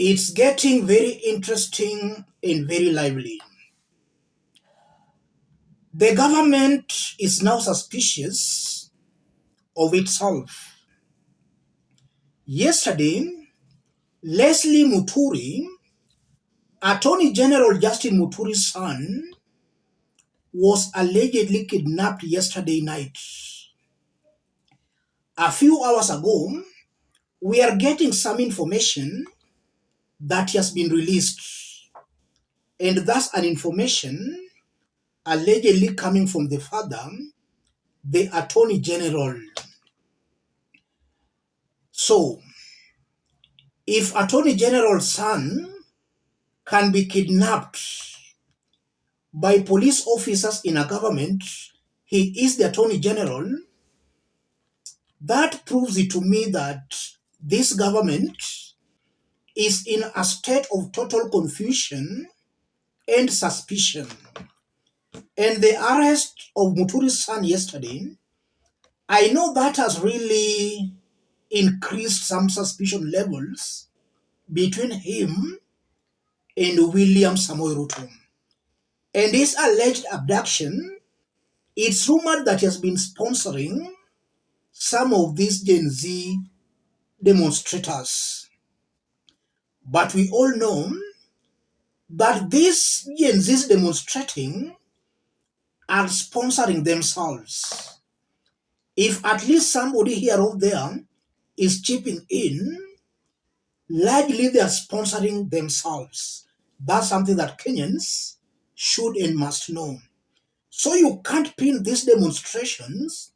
It's getting very interesting and very lively. The government is now suspicious of itself. Yesterday, Leslie Muturi, Attorney General Justin Muturi's son, was allegedly kidnapped yesterday night. A few hours ago, we are getting some information that has been released, and thus an information allegedly coming from the father, the Attorney General. So, if Attorney General's son can be kidnapped by police officers in a government, he is the Attorney General, that proves it to me that this government is in a state of total confusion and suspicion. And the arrest of Muturi's son yesterday, I know that has really increased some suspicion levels between him and William Samoei Ruto. And this alleged abduction, it's rumored that he has been sponsoring some of these Gen Z demonstrators. But we all know that these Gen Zs demonstrating are sponsoring themselves. If at least somebody here or there is chipping in, largely they are sponsoring themselves. That's something that Kenyans should and must know. So you can't pin these demonstrations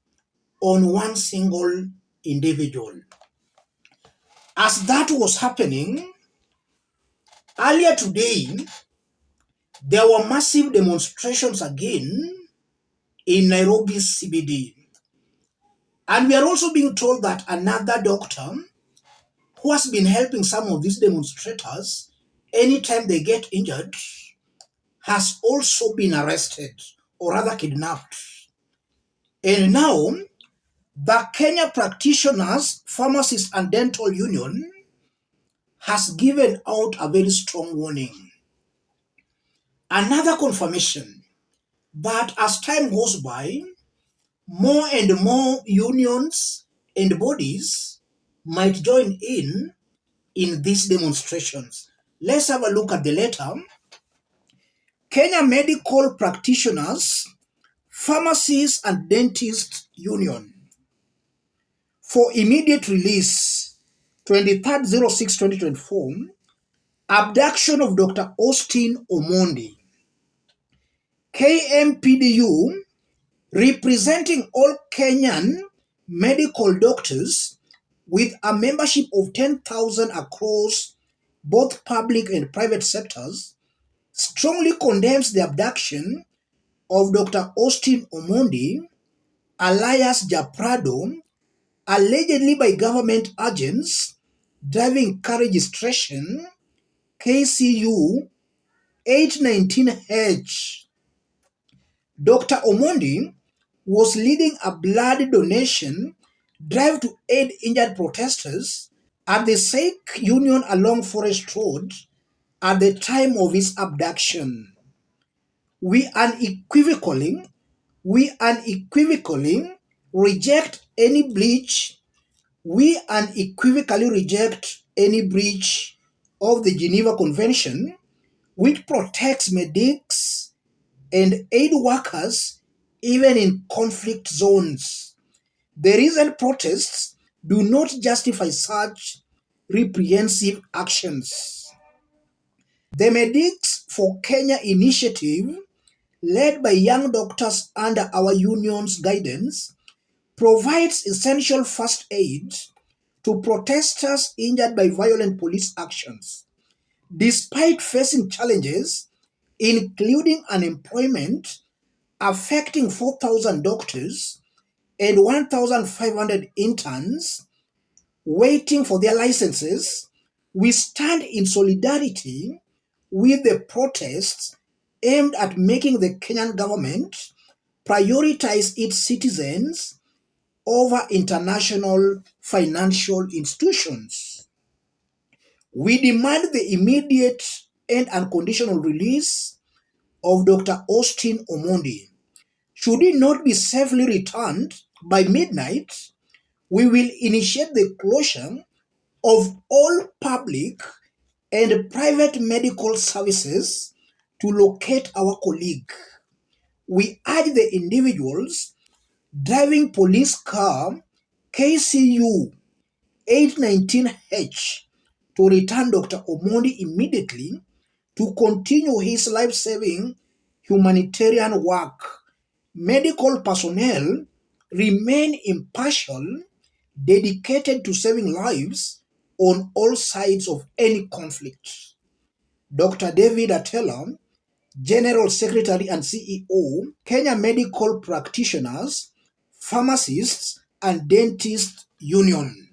on one single individual. As that was happening, earlier today, there were massive demonstrations again in Nairobi's CBD. And we are also being told that another doctor who has been helping some of these demonstrators anytime they get injured has also been arrested or rather kidnapped. And now, the Kenya Practitioners, Pharmacists and Dental Union has given out a very strong warning. Another confirmation that as time goes by, more and more unions and bodies might join in these demonstrations. Let's have a look at the letter. Kenya Medical Practitioners, Pharmacists and Dentists Union. For immediate release, 23rd/06/2024, abduction of Dr. Austin Omondi. KMPDU, representing all Kenyan medical doctors with a membership of 10,000 across both public and private sectors, strongly condemns the abduction of Dr. Austin Omondi, alias Japrado, allegedly by government agents driving car registration KCU 819H. Dr. Omondi was leading a blood donation drive to aid injured protesters at the Sikh Union along Forest Road at the time of his abduction. We unequivocally reject any breach of the Geneva Convention, which protects medics and aid workers even in conflict zones. The recent protests do not justify such reprehensive actions. The Medics for Kenya initiative, led by young doctors under our union's guidance, provides essential first aid to protesters injured by violent police actions. Despite facing challenges, including unemployment affecting 4,000 doctors and 1,500 interns waiting for their licenses, we stand in solidarity with the protests aimed at making the Kenyan government prioritize its citizens over international financial institutions. We demand the immediate and unconditional release of Dr. Austin Omondi. Should he not be safely returned by midnight, we will initiate the closure of all public and private medical services to locate our colleague. We urge the individuals driving police car KCU 819H to return Dr. Omondi immediately to continue his life-saving humanitarian work. Medical personnel remain impartial, dedicated to saving lives on all sides of any conflict. Dr. David Atela, General Secretary and CEO, Kenya Medical Practitioners, Pharmacists and Dentists Union.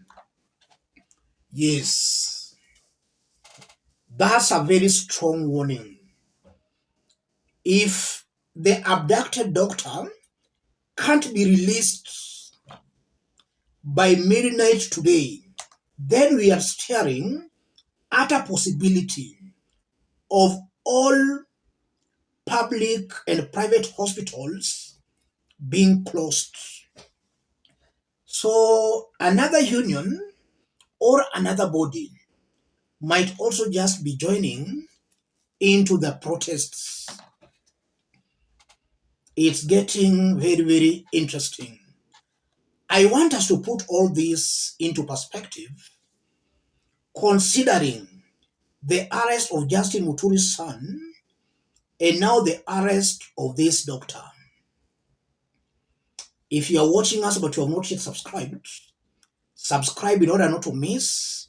Yes, that's a very strong warning. If the abducted doctor can't be released by midnight today, then we are staring at a possibility of all public and private hospitals being closed. So another union or another body might also just be joining into the protests. It's getting very, very interesting. I want us to put all this into perspective, considering the arrest of Justin Muturi's son and now the arrest of this doctor. If you are watching us but you have not yet subscribed, subscribe in order not to miss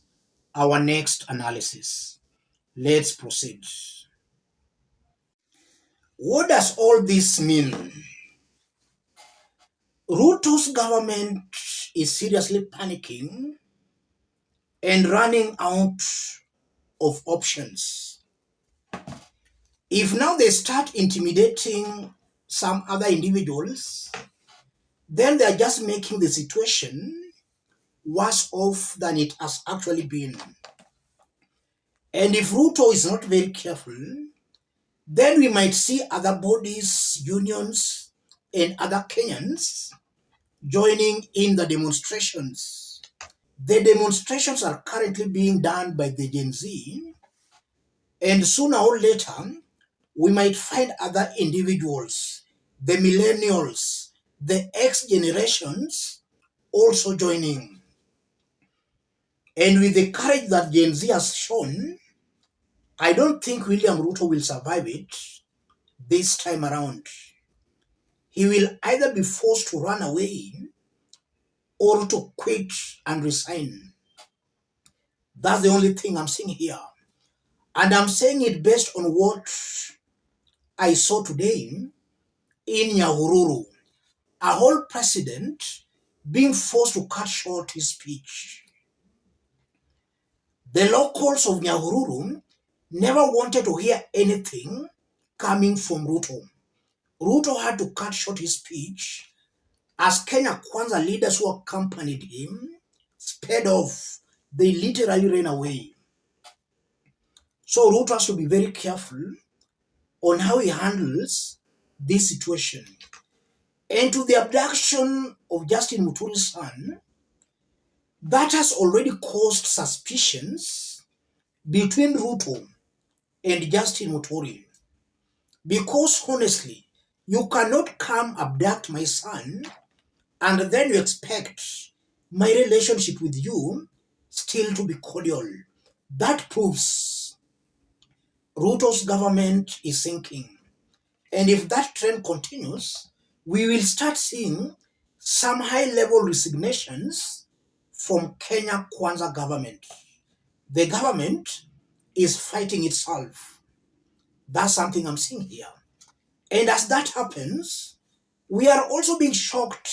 our next analysis. Let's proceed. What does all this mean? RUTO's government is seriously panicking and running out of options. If now they start intimidating some other individuals, then they are just making the situation worse off than it has actually been. And if RUTO is not very careful, then we might see other bodies, unions, and other Kenyans joining in the demonstrations. The demonstrations are currently being done by the Gen Z, and sooner or later, we might find other individuals, the millennials, the X generations also joining. And with the courage that Gen Z has shown, I don't think William Ruto will survive it this time around. He will either be forced to run away or to quit and resign. That's the only thing I'm seeing here. And I'm saying it based on what I saw today in Nyahururu. A whole president being forced to cut short his speech. The locals of Nyahururu never wanted to hear anything coming from Ruto. Ruto had to cut short his speech as Kenya Kwanza leaders who accompanied him sped off. They literally ran away. So Ruto has to be very careful on how he handles this situation. And to the abduction of Justin Muturi's son, that has already caused suspicions between Ruto and Justin Muturi. Because honestly, you cannot come abduct my son and then you expect my relationship with you still to be cordial. That proves Ruto's government is sinking. And if that trend continues, we will start seeing some high-level resignations from Kenya Kwanza government. The government is fighting itself. That's something I'm seeing here. And as that happens, we are also being shocked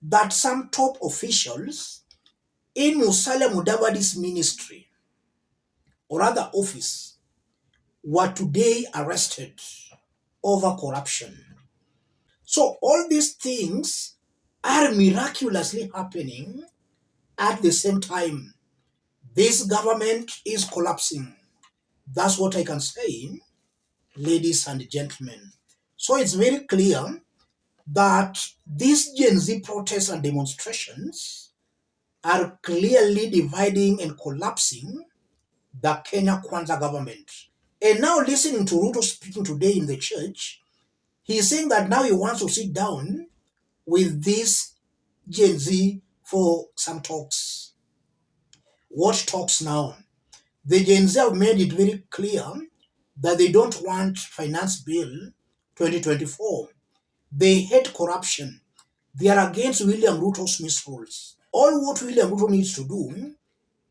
that some top officials in Musalia Mudavadi's ministry or other office were today arrested over corruption. So all these things are miraculously happening at the same time. This government is collapsing. That's what I can say, ladies and gentlemen. So it's very clear that these Gen Z protests and demonstrations are clearly dividing and collapsing the Kenya Kwanza government. And now listening to Ruto speaking today in the church, he's saying that now he wants to sit down with this Gen Z for some talks. What talks now? The Gen Z have made it very clear that they don't want Finance Bill 2024. They hate corruption. They are against William Ruto's misrules. All what William Ruto needs to do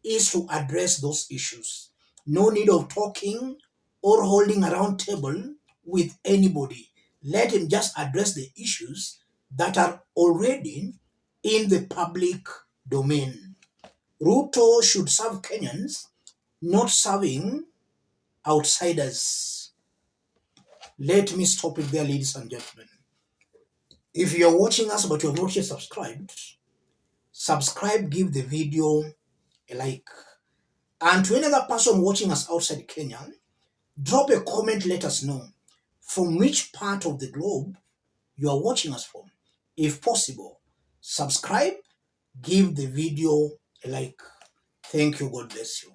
is to address those issues. No need of talking or holding a round table with anybody. Let him just address the issues that are already in the public domain. Ruto should serve Kenyans, not serving outsiders. Let me stop it there, ladies and gentlemen. If you are watching us but you have not yet subscribed, subscribe, give the video a like. And to any other person watching us outside Kenya, drop a comment, let us know from which part of the globe you are watching us from. If possible, subscribe, give the video a like. Thank you. God bless you.